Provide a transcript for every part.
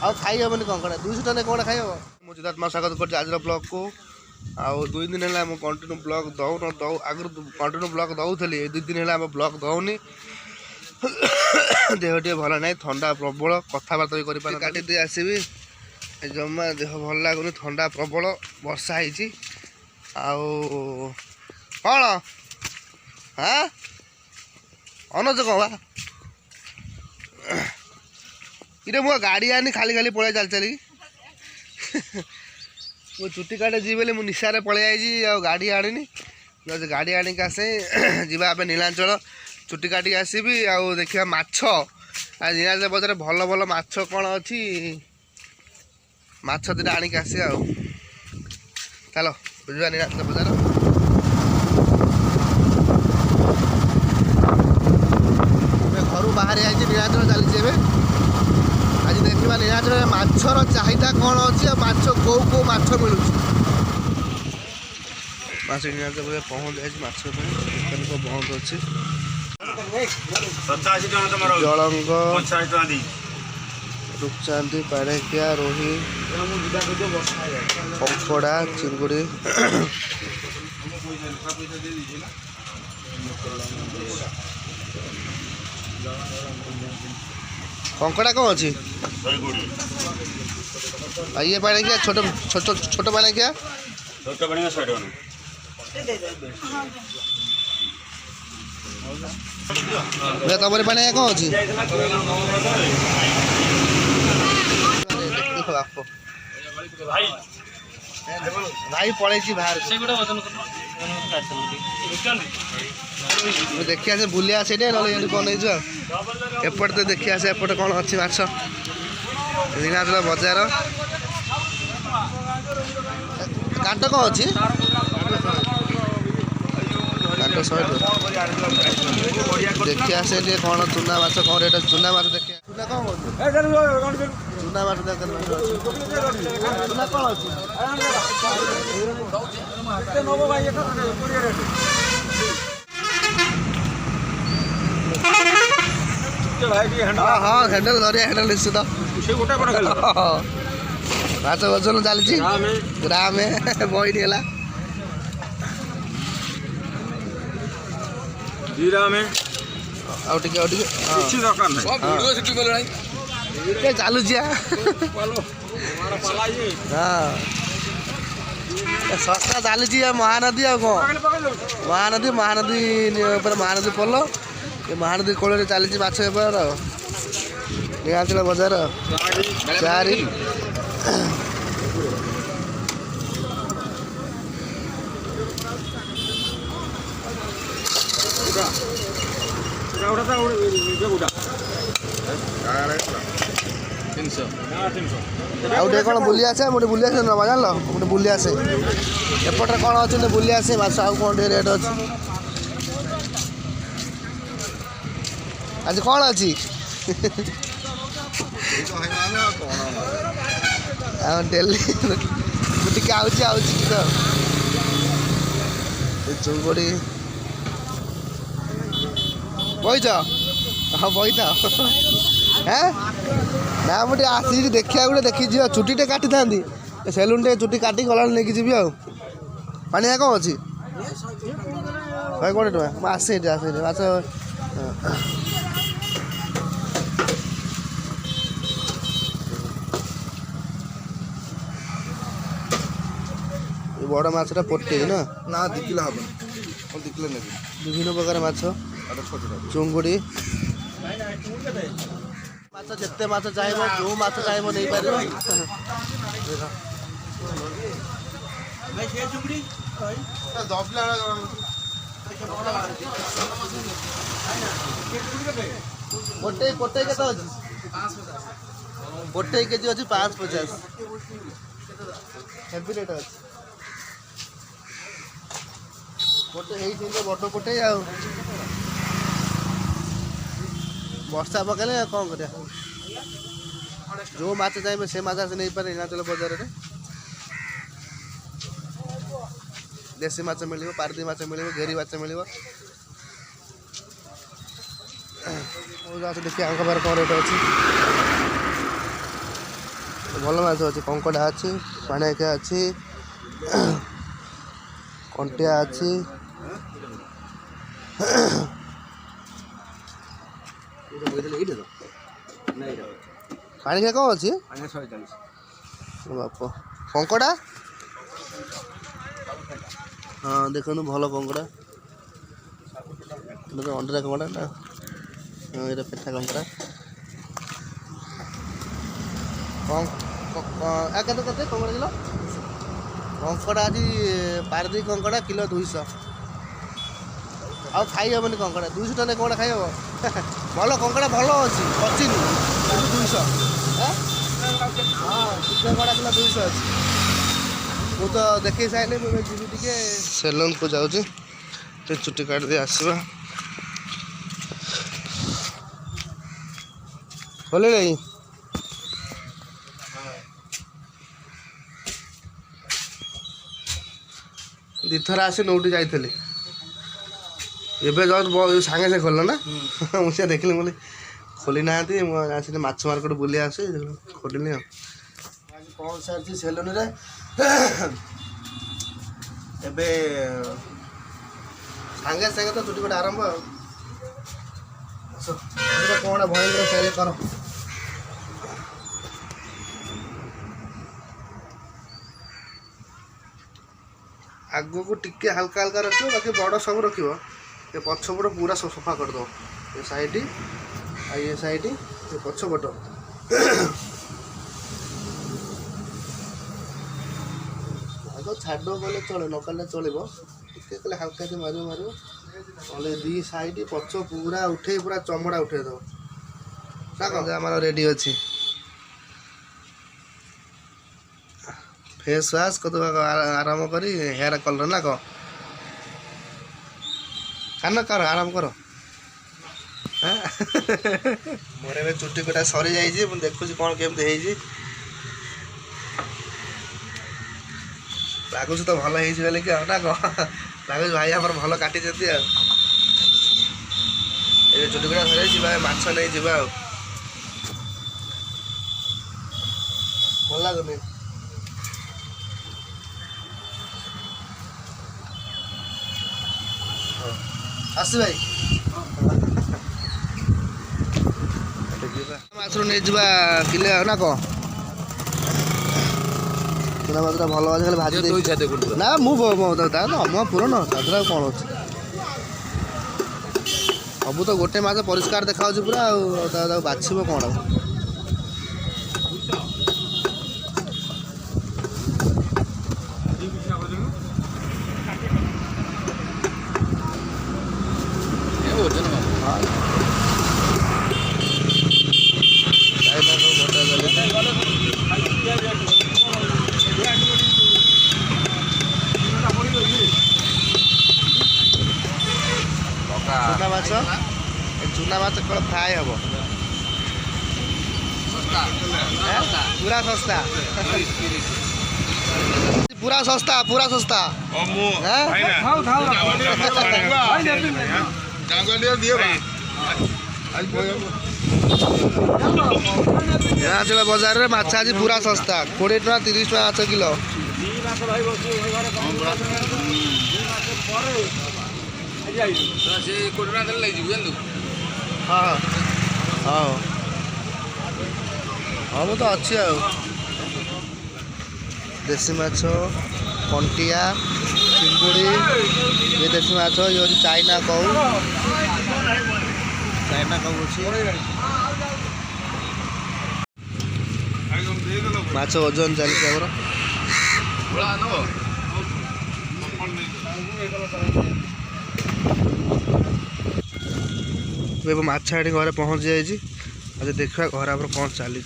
ଆଉ ଖାଇ ହେବନି କଙ୍କଡ଼ା 200 ଟଙ୍କା କଙ୍କଡ଼ା ଖାଇ ହେବ। ମୁଁ ଚିଦାତ୍ମା ସ୍ୱାଗତ କରୁଛି ଆଜିର ବ୍ଲଗ୍କୁ। ଆଉ 2 ଦିନ ହେଲା ମୁଁ କଣ୍ଟିନ୍ୟୁ ବ୍ଲଗ୍ ଦଉ ଆଗରୁ କଣ୍ଟିନ୍ୟୁ ବ୍ଲଗ୍ ଦେଉଥିଲି। 2 ଦିନ ହେଲା ଆମ ବ୍ଲଗ୍ ଦେଉନି। ଦେହ ଟିକେ ଭଲ ନାହିଁ, ଥଣ୍ଡା ପ୍ରବଳ, କଥାବାର୍ତ୍ତା ବି କରିପାରୁନି। କାଟିଦେଇ ଆସିବି, ଜମା ଦେହ ଭଲ ଲାଗୁନି, ଥଣ୍ଡା ପ୍ରବଳ, ବର୍ଷା ହେଇଛି। ଆଉ କ'ଣ ଅନଜ କ'ଣ ବା ଇରେ ମୁଁ ଗାଡ଼ି ଆଣି ଖାଲି ଖାଲି ପଳେଇ ଚାଲି ମୁଁ ଚୁଟି କାଟେ ଯିବି ବୋଲି ମୁଁ ନିଶାରେ ପଳେଇ ଆଇଛି। ଆଉ ଗାଡ଼ି ଆଣିନି, ଗାଡ଼ି ଆଣିକି ଆସେ ଯିବା ଏବେ ନିଲାଞ୍ଚଳ, ଚୁଟି କାଟିକି ଆସିବି। ଆଉ ଦେଖିବା ମାଛ, ନିଲାଞ୍ଚଳ ବଜାରରେ ଭଲ ଭଲ ମାଛ କ'ଣ ଅଛି, ମାଛ ଦୁଇଟା ଆଣିକି ଆସିବା। ଆଉ ଚାଲ ଯିବା ନିଲାଞ୍ଚଳ ବଜାର। ଘରୁ ବାହାରି ଆଇଛି, ନିଲାଞ୍ଚଳ ଚାଲିଛି ଏବେ। ଆଜି ଦେଖିବା ନିଲାଞ୍ଚଳରେ ମାଛର ଚାହିଦା କ'ଣ ଅଛି, ଆଉ ମାଛ କେଉଁ ମାଛ ମିଳୁଛି। ମାଛ ନିଲାଞ୍ଚଳ ପହଞ୍ଚି ଯାଇଛି, ମାଛ ପାଇଁ ଦୋକାନ ବନ୍ଦ ଅଛି। ଜଳଙ୍ଗ, ରୂପଚାନ୍ଦି, ପାଣିକିଆ, ରୋହି, କଙ୍କଡ଼ା, ଚିଙ୍ଗୁଡ଼ି, କଙ୍କଡ଼ା କ'ଣ ଅଛି? ଇଏ ପାଣିକିଆ ଛୋଟ ପାଣିକିଆ, ତମର ପାଣିକିଆ କ'ଣ ଅଛି? ଭାଇ ପଳେଇଛି ବାହାରକୁ, ଦେଖିଆ ସେ ବୁଲିବା ସେଇଠି, ନହେଲେ ଏଠି କ'ଣ ନେଇଛୁ। ଆଉ ଏପଟେ ତ ଦେଖିଆ ସେ ଏପଟେ କ'ଣ ଅଛି ମାଛ। ନିଲାଞ୍ଚଳ ବଜାର କାଣ୍ଟ କ'ଣ ଅଛି? କାଣ୍ଟ 100 ଟଙ୍କା। ଦେଖିଆ ସେ ଟିକେ କ'ଣ ଚୁନା ମାଛ କ'ଣ ରେଟ୍ ଅଛି। ଚୁନା ମାଛ ଦେଖିଆ, ଚୁନା କ'ଣ କରୁଛୁ? ଚୁନା ମାଛ ଦରକାର, ଚୁନା କ'ଣ ଅଛି? ହଁ ହ୍ୟାଣ୍ଡେଲ ଧରିଆ, ହ୍ୟାଣ୍ଡେଲ ନିଶ୍ଚିତ। ମାଛ ଓଜନ ଚାଲିଛି, ଗ୍ରାମେ ବହିନି ହେଲା। ଆଉ ଟିକେ ଚାଲୁଛି ସସ୍ତା ଚାଲିଛି। ମହାନଦୀ ଆଉ କ'ଣ, ମହାନଦୀ ଉପରେ ମହାନଦୀ ପୋଲ, ଏ ମହାନଦୀ କୋଳରେ ଚାଲିଛି ମାଛ ବେପାର। ଆଉ ନିଲାଞ୍ଚଳ ବଜାର 4 ଆଉ ଟିକେ କ'ଣ ବୁଲି ଆସେ, ମୁଁ ଟିକେ ବୁଲି ଆସେ ନବା, ଜାଣିଲ, ମୁଁ ଟିକେ ବୁଲି ଆସେ ଏପଟରେ କ'ଣ ଅଛି, ଟିକେ ବୁଲି ଆସେ ମାଛ ଆଉ କ'ଣ ଟିକେ ରେଟ୍ ଅଛି। ଆଜି କ'ଣ ଅଛି? ଆଉ ଡେଲି ମୁଁ ଟିକେ ଆଉଛି ତ ଚୁଙ୍ଗୁଡ଼ି ବଇଛ? ହଁ ବଇଥ। ନା ମୁଁ ଟିକେ ଆସିଛି ଦେଖିବାକୁ, ଗୋଟେ ଦେଖିଯିବା, ଚୁଟି ଟିକେ କାଟିଥାନ୍ତି, ସେଲୁନ୍ ଟିକେ ଚୁଟି କାଟିକି ଗଲାବେଳେ ନେଇକି ଯିବି। ଆଉ ପାଣିଆ କ'ଣ ଅଛି? 120 ଟଙ୍କା। ମୁଁ ଆସେ ମାଛ ବଡ଼ ମାଛଟା ପୋଟେଇ ନା 2 କିଲୋ ହେବ, 2 କିଲୋ ନେବି। ବିଭିନ୍ନ ପ୍ରକାର ମାଛ, ଚୁଙ୍ଗୁଡ଼ି ମାଛ, ଯେତେ ମାଛ ଚାହିଁବ, ଯେଉଁ ମାଛ ଚାହିଁବ ନେଇପାରିବ। ପୋଟେଇ କେତେ ଅଛି? ପୋଟେଇ କେଜି ଅଛି 550। ହେଭି ରେଟ୍ ଅଛି। ଗୋଟେ ହେଇଛି ବଡ଼ ପୋଟେଇ। ଆଉ ବର୍ଷା ପକେଇଲେ କ'ଣ କରିବା, ଯେଉଁ ମାଛ ଚାହିଁବେ ସେ ମାଛ ଆସି ନେଇପାରେ ନିଲାଞ୍ଚଳ ବଜାରରେ। ଦେଶୀ ମାଛ ମିଳିବ, ପାରଦେଶୀ ମାଛ ମିଳିବ, ଘେରି ମାଛ ମିଳିବ। ଦେଖିବା ଆଙ୍କ ପାଖରେ କ'ଣ ରେଟ୍ ଅଛି। भल माछ अच्छे कंकड़ा अच्छी पाणिक अच्छी कंटिया अच्छी पाणिक कौन अच्छी बाप कंकड़ा हाँ देखो भल कंकड़ा अंडा कंकड़ा ना हाँ ये पेटा कंकड़ा केते कंकड़ा किलो कंकड़ा आज पारदीप कंकड़ा किलो 200 आउ खाई हेनी कंकड़ा 200 टन कंकड़ा खाई हम भल कंकड़ा भल अच्छी पचिन 200 हाँ कंकड़ा किलो 200 अच्छी मु तो देखी सारे जी टे सेलून को जाऊँ चुटी काट दे आसवा खोले नहीं दीथर आसी नौटी जाइली एवं जस्ट सागे सागे खोल ना मुझे देखिली बोली खोली ना मुझे माछ मार्केट बुले आसे खोलिनी कौन सारी सेलून रे एबे सागे सागे तो चुटी कटा आरंभ कौन भयंकर सेल कर आग को टिके हल्का हल्का रखियो बाकी बड़ सब रखियो ये पछपट पूरा सफा कर दो ये साइड आ ये साइड ये पछपट आग छाड़ गले चले न कले चलो टिके कले हल्का से मार मार दी साइड पछ पूरा उठे पूरा चमड़ा उठे दो आम रेडी अच्छी फेस वाश कत आराम करी हेयर कलर ना कह खाना कर आराम कर मोर ए चुटी कटा सरी जाइए मुझे देखुची कौन केमती लगुच तो भल हो ना कह लगुच भाई आम भल काटी चुटी कटा सर जा माछ नहीं जा भल लगुनि आस भाई माछ नहीं जा किले ना कह चुना माछटा भल अच्छे खाली भाजी ना मुझे पूरण साधरा कौन अच्छे सब तो गोटे माछ परिष्कार देखा पूरा बाछब कौन चुना माछ कल फ्राए हम पूरा सस्ता पूरा सस्ता पूरा सस्ता निलांचल बजार में माछ आज पूरा सस्ता 20 टका 30 टका माछ किलो हाँ हाँ हाँ वो तो अच्छी देसी माछ कंटिया चिंगुड़ी ये देसी माछ ये हूँ चाइना कौ माछ ओजन चलती आम माछ आड़ी घरे पहुँच जाइए आज देखा घर आप कौन चली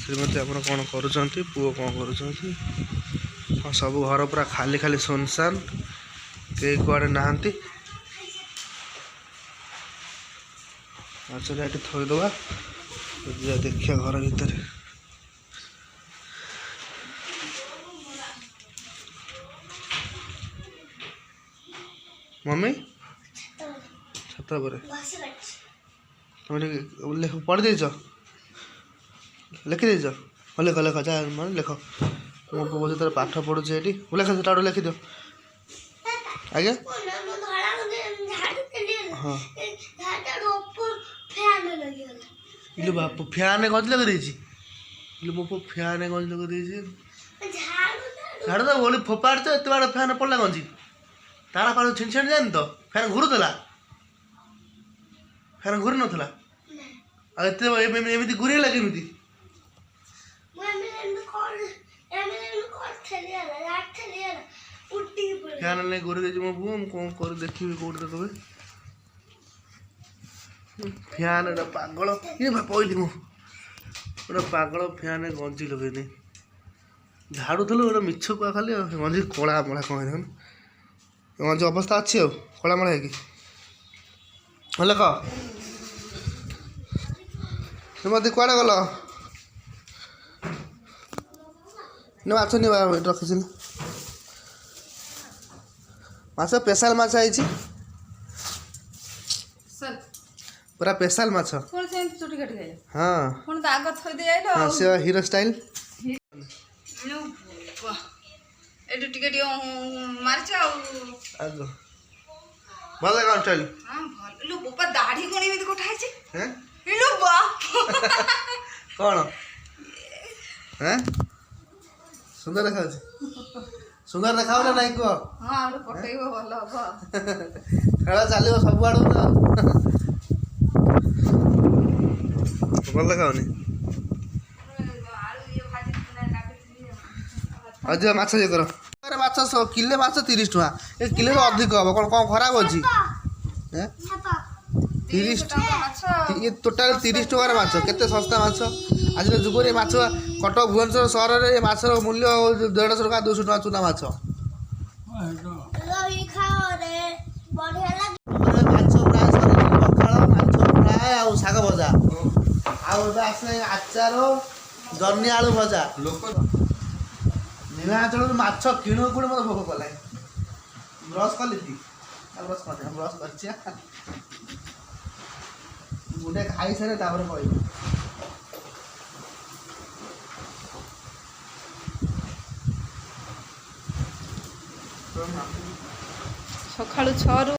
श्रीमती आप कौन करुँच पुओ कौन करुँच हाँ सब घर पूरा खाली खाली सुनसान कई कड़े नहांती माछटा ये थोदे देखिए घर भीतर मम्मी छात पर तुम पढ़ी देच लिखि देछ लेख लेख जा मन लेख मो पुओ तर पाठ पढुछ एटी लेख सेटा लिखि दियो आगे हाँ इलो बाप फैन गज लगे देछि इलो मो पुओ फैन गज लगे देछि झाड़ू तो बोली फोपाड़ तो एत बड़ फैन पड़ला गंजी तारा पाड़ छिन छिन जानी तो फैन घुरुला फैन घुरी नथला एमती घुरे लगे एमती फैन नहीं घुरी देछि मो पुओ कौन कर देखिबी कोठी तो कबे फैन एटा पागल ये पइली मु एटा पागल फैन गंजी लगे दे झाड़ू थलो गोटे मिछ कुआ खाली गंजी कला मला कौन गंजी अवस्था अच्छी कला मला है कि लेख मत कुआड़े गल न माछ नहीं रखी माछ स्पेशल माछ आई पूरा स्पेशल माछ हाँ हाँ से हीरो स्टाइल भल कौन स्टाइल दाढ़ी कौन एमती कोठा कौन हैं सुंदर देखा सुंदर देखा ना नहीं कह खेल चलो सब आड़ भल देखाऊनी अधिक माछ ये कर माछ किले माछ 30 टका ये किले अधिक हम कौन कौन खराब अच्छी 30 ये टोटाल 30 टकर माछ केते सस्ता माछ आज जुग माछ कटक भुवनेश्वर सहर में माछर मूल्य 150 टका 200 टका चुना माछ शाग भजा आसे आचार जर्नी आलू भजा नीलाचल माछ किण को मत भोक कला ब्रश कली ब्रश कर गोटे खाई सारे कह सकाळु 6